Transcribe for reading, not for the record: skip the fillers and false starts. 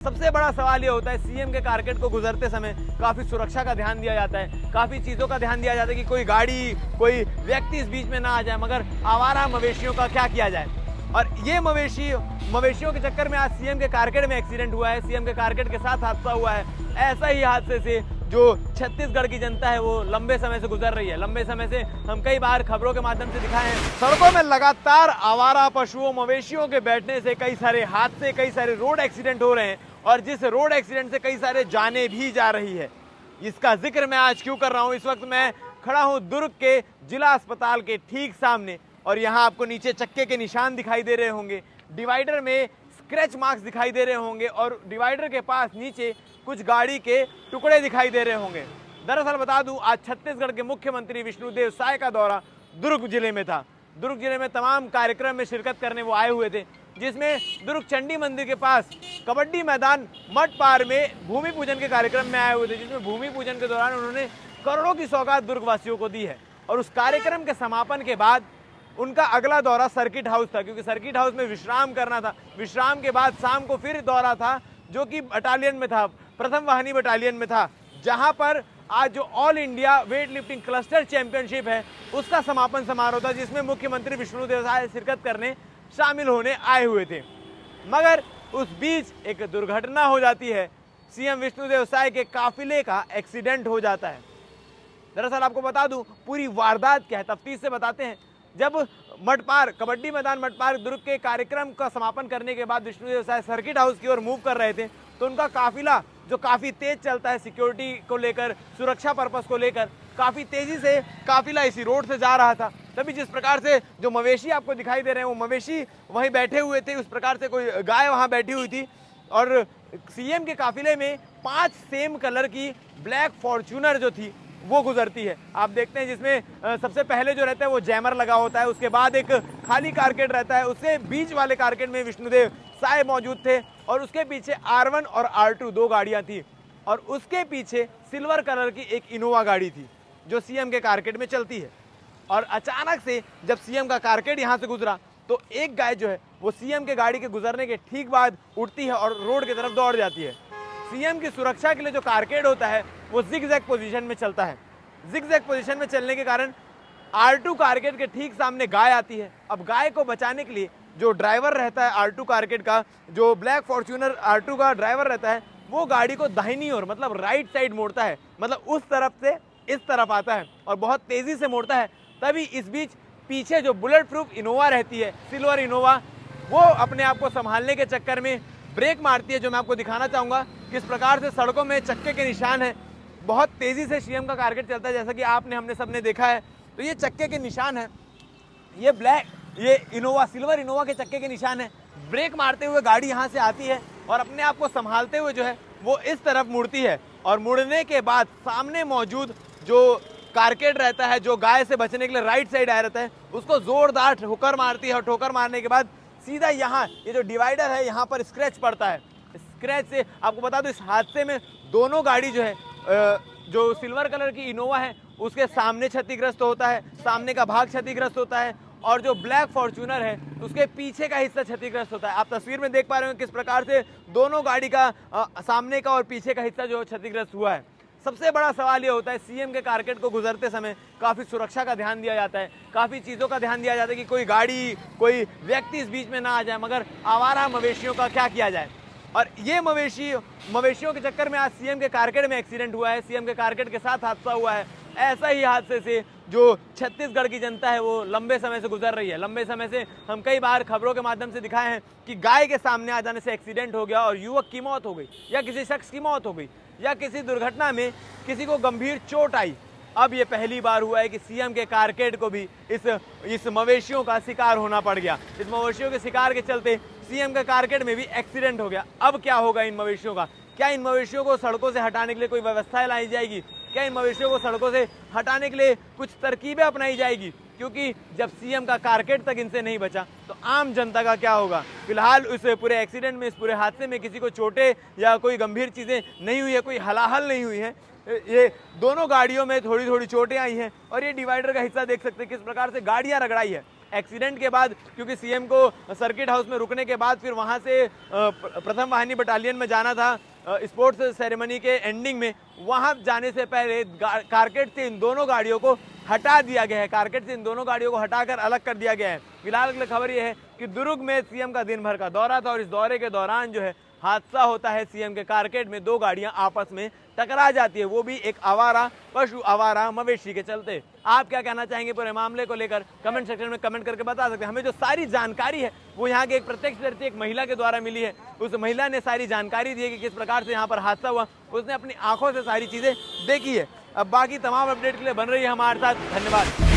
सबसे बड़ा सवाल ये होता है सीएम के कारकेट को गुजरते समय काफी सुरक्षा का ध्यान दिया जाता है, काफी चीजों का ध्यान दिया जाता है कि कोई गाड़ी कोई व्यक्ति इस बीच में ना आ जाए, मगर आवारा मवेशियों का क्या किया जाए। और ये मवेशियों के चक्कर में आज सीएम के कारकेट में एक्सीडेंट हुआ है, सीएम के कारकेट के साथ हादसा हुआ है। ऐसा ही हादसे से जो छत्तीसगढ़ की जनता है वो लंबे समय से गुजर रही है। लंबे समय से हम कई बार खबरों के माध्यम से दिखाए हैं, सड़कों में लगातार आवारा पशुओं मवेशियों के बैठने से कई सारे हादसे, कई सारे रोड एक्सीडेंट हो रहे हैं, और जिस रोड एक्सीडेंट से कई सारे जाने भी जा रही है। इसका जिक्र मैं आज क्यों कर रहा हूं? इस वक्त मैं खड़ा हूं दुर्ग के जिला अस्पताल के ठीक सामने, और यहां आपको नीचे चक्के के निशान दिखाई दे रहे होंगे, डिवाइडर में स्क्रैच मार्क्स दिखाई दे रहे होंगे, और डिवाइडर के पास नीचे कुछ गाड़ी के टुकड़े दिखाई दे रहे होंगे। दरअसल बता दूं, आज छत्तीसगढ़ के मुख्यमंत्री विष्णुदेव साय का दौरा दुर्ग जिले में था। दुर्ग जिले में तमाम कार्यक्रम में शिरकत करने वो आए हुए थे, जिसमें दुर्ग चंडी मंदिर के पास कबड्डी मैदान मठ पार में भूमि पूजन के कार्यक्रम में आए हुए थे, जिसमें भूमि पूजन के दौरान उन्होंने करोड़ों की सौगात दुर्ग वासियों को दी है। और उस कार्यक्रम के समापन के बाद उनका अगला दौरा सर्किट हाउस था, क्योंकि सर्किट हाउस में विश्राम करना था। विश्राम के बाद शाम को फिर दौरा था, जो कि बटालियन में था, प्रथम वाहिनी बटालियन में था, जहां पर आज जो all India weight lifting cluster championship है उसका समापन समारोह था, जिसमें मुख्यमंत्री विष्णुदेव साय शिरकत करने शामिल होने आए हुए थे। मगर उस बीच एक दुर्घटना हो जाती है, सीएम विष्णुदेव साय के काफिले का एक्सीडेंट हो जाता है। दरअसल आपको बता दूं पूरी वारदात क्या है, तफ्तीश से बताते हैं। जब मठपार कबड्डी मैदान मठपार दुर्ग के कार्यक्रम का समापन करने के बाद विष्णुदेव साय सर्किट हाउस की ओर मूव कर रहे थे, तो उनका काफिला जो काफी तेज चलता है, सिक्योरिटी को लेकर, सुरक्षा पर्पस को लेकर काफी तेजी से काफिला इसी रोड से जा रहा था। तभी जिस प्रकार से जो मवेशी आपको दिखाई दे रहे हैं वो मवेशी वहीं बैठे हुए थे, उस प्रकार से कोई गाय वहां बैठी हुई थी, और सीएम के काफिले में 5 सेम कलर की ब्लैक फॉर्च्यूनर जो थी वो गुजरती है। आप देखते हैं जिसमें सबसे पहले जो रहता है वो जैमर लगा होता है, उसके बाद एक खाली कारकेट रहता है, उससे बीच वाले कारकेट में विष्णुदेव साय मौजूद थे, और उसके पीछे R1 और R2 2 गाड़ियां थी, और उसके पीछे सिल्वर कलर की एक इनोवा गाड़ी थी जो सीएम के कारकेट में चलती है। और अचानक से जब सीएम का कारकेट यहां से गुजरा तो एक गाय जो है वो सीएम के गाड़ी के गुजरने के ठीक बाद उठती है और रोड की तरफ दौड़ जाती है। सीएम की सुरक्षा के लिए जो कारकेट होता है वो जिगजैग पोजीशन में चलता है। जिगजैग पोजीशन में चलने के कारण R2 कारकेट के ठीक सामने गाय आती है। अब गाय को बचाने के लिए जो ड्राइवर रहता है R2 कारकेट का, जो ब्लैक फॉर्च्यूनर R2 का ड्राइवर रहता है, वो गाड़ी को दाहिनी ओर मतलब राइट साइड मोड़ता है, मतलब उस तरफ से इस तरफ आता है और बहुत तेजी से मोड़ता है। तभी इस बीच पीछे जो बुलेट प्रूफ इनोवा रहती है, सिल्वर इनोवा, वो अपने आप को संभालने के चक्कर में ब्रेक मारती है, जो मैं आपको दिखाना चाहूँगा किस प्रकार से सड़कों में चक्के के निशान है। बहुत तेज़ी से सीएम का कारकेट चलता है, जैसा कि हमने सबने देखा है। तो ये चक्के के निशान है, ये इनोवा सिल्वर इनोवा के चक्के के निशान है। ब्रेक मारते हुए गाड़ी यहाँ से आती है और अपने आप को संभालते हुए जो है वो इस तरफ मुड़ती है, और मुड़ने के बाद सामने मौजूद जो कारकेट रहता है, जो गाय से बचने के लिए राइट साइड आया रहता है, उसको जोरदार ठोकर मारती है, और ठोकर मारने के बाद सीधा यहाँ ये जो डिवाइडर है यहाँ पर स्क्रैच पड़ता है। स्क्रैच से आपको बता दो इस हादसे में दोनों गाड़ी जो है, जो सिल्वर कलर की इनोवा है उसके सामने क्षतिग्रस्त होता है, सामने का भाग क्षतिग्रस्त होता है, और जो ब्लैक फॉर्च्यूनर है उसके पीछे का हिस्सा क्षतिग्रस्त होता है। आप तस्वीर में देख पा रहे हो किस प्रकार से दोनों गाड़ी का सामने का और पीछे का हिस्सा जो क्षतिग्रस्त हुआ है। सबसे बड़ा सवाल ये होता है सीएम के कारकेट को गुजरते समय काफ़ी सुरक्षा का ध्यान दिया जाता है, काफ़ी चीज़ों का ध्यान दिया जाता है कि कोई गाड़ी कोई व्यक्ति इस बीच में ना आ जाए, मगर आवारा मवेशियों का क्या किया जाए। और ये मवेशियों के चक्कर में आज सीएम के कारकेट में एक्सीडेंट हुआ है, सीएम के कारकेट के साथ हादसा हुआ है। ऐसा ही हादसे से जो छत्तीसगढ़ की जनता है वो लंबे समय से गुजर रही है। लंबे समय से हम कई बार खबरों के माध्यम से दिखाए हैं कि गाय के सामने आ जाने से एक्सीडेंट हो गया और युवक की मौत हो गई, या किसी शख्स की मौत हो गई, या किसी दुर्घटना में किसी को गंभीर चोट आई। अब ये पहली बार हुआ है कि सीएम के कारकेट को भी इस मवेशियों का शिकार होना पड़ गया। इस मवेशियों के शिकार के चलते सीएम के कारकेट में भी एक्सीडेंट हो गया। अब क्या होगा इन मवेशियों का? क्या इन मवेशियों को सड़कों से हटाने के लिए कोई व्यवस्था लाई जाएगी? क्या इन मवेशियों को सड़कों से हटाने के लिए कुछ तरकीबें अपनाई जाएगी? क्योंकि जब सीएम का कारकेट तक इनसे नहीं बचा तो आम जनता का क्या होगा? फिलहाल इस पूरे एक्सीडेंट में, इस पूरे हादसे में किसी को चोटें या कोई गंभीर चीज़ें नहीं हुई है, कोई हलाहल नहीं हुई है। ये दोनों गाड़ियों में थोड़ी थोड़ी चोटें आई हैं, और ये डिवाइडर का हिस्सा देख सकते हैं किस प्रकार से गाड़ियां रगड़ाई है। एक्सीडेंट के बाद, क्योंकि सीएम को सर्किट हाउस में रुकने के बाद फिर वहां से प्रथम वाहिनी बटालियन में जाना था स्पोर्ट्स सेरेमनी के एंडिंग में, वहां जाने से पहले कारकेड से इन दोनों गाड़ियों को हटा दिया गया है। कारकेड से इन दोनों गाड़ियों को हटाकर अलग कर दिया गया है। फिलहाल अगली खबर यह है कि दुर्ग में सीएम का दिन भर का दौरा था और इस दौरे के दौरान जो है हादसा होता है। सीएम के कारकेड में दो गाड़ियां आपस में टकरा जाती है, वो भी एक आवारा पशु, आवारा मवेशी के चलते। आप क्या कहना चाहेंगे पूरे मामले को लेकर? कमेंट सेक्शन में कमेंट करके बता सकते हैं। हमें जो सारी जानकारी है वो यहाँ के एक प्रत्यक्षदर्शी एक महिला के द्वारा मिली है। उस महिला ने सारी जानकारी दी है कि किस प्रकार से यहाँ पर हादसा हुआ, उसने अपनी आंखों से सारी चीजें देखी है। अब बाकी तमाम अपडेट के लिए बन रही है हमारे साथ। धन्यवाद।